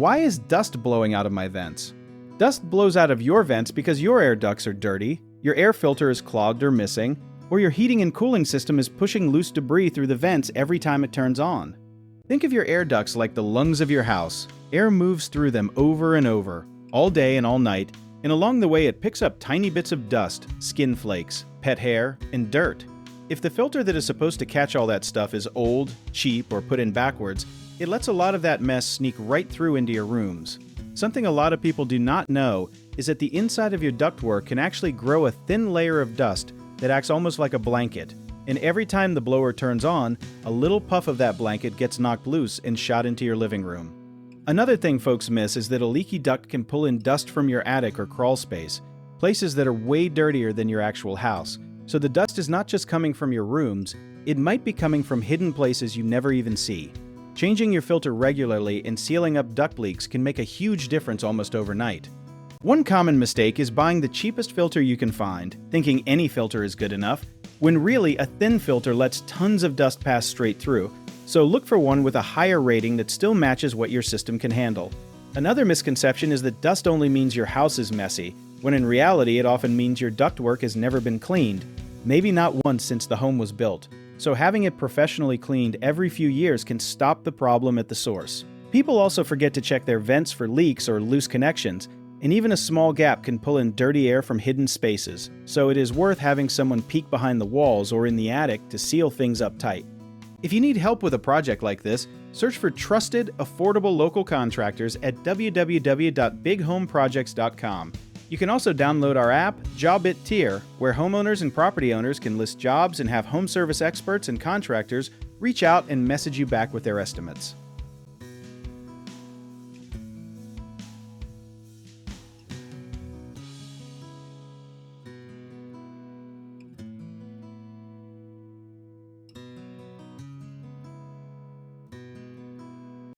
Why is dust blowing out of my vents? Dust blows out of your vents because your air ducts are dirty, your air filter is clogged or missing, or your heating and cooling system is pushing loose debris through the vents every time it turns on. Think of your air ducts like the lungs of your house. Air moves through them over and over, all day and all night, and along the way it picks up tiny bits of dust, skin flakes, pet hair, and dirt. If the filter that is supposed to catch all that stuff is old, cheap, or put in backwards, it lets a lot of that mess sneak right through into your rooms. Something a lot of people do not know is that the inside of your ductwork can actually grow a thin layer of dust that acts almost like a blanket, and every time the blower turns on, a little puff of that blanket gets knocked loose and shot into your living room. Another thing folks miss is that a leaky duct can pull in dust from your attic or crawl space, places that are way dirtier than your actual house. So the dust is not just coming from your rooms, it might be coming from hidden places you never even see. Changing your filter regularly and sealing up duct leaks can make a huge difference almost overnight. One common mistake is buying the cheapest filter you can find, thinking any filter is good enough, when really a thin filter lets tons of dust pass straight through, so look for one with a higher rating that still matches what your system can handle. Another misconception is that dust only means your house is messy, when in reality it often means your ductwork has never been cleaned, maybe not once since the home was built. So having it professionally cleaned every few years can stop the problem at the source. People also forget to check their vents for leaks or loose connections, and even a small gap can pull in dirty air from hidden spaces, so it is worth having someone peek behind the walls or in the attic to seal things up tight. If you need help with a project like this, search for trusted, affordable local contractors at www.bighomeprojects.com. You can also download our app, Job It Tier, where homeowners and property owners can list jobs and have home service experts and contractors reach out and message you back with their estimates.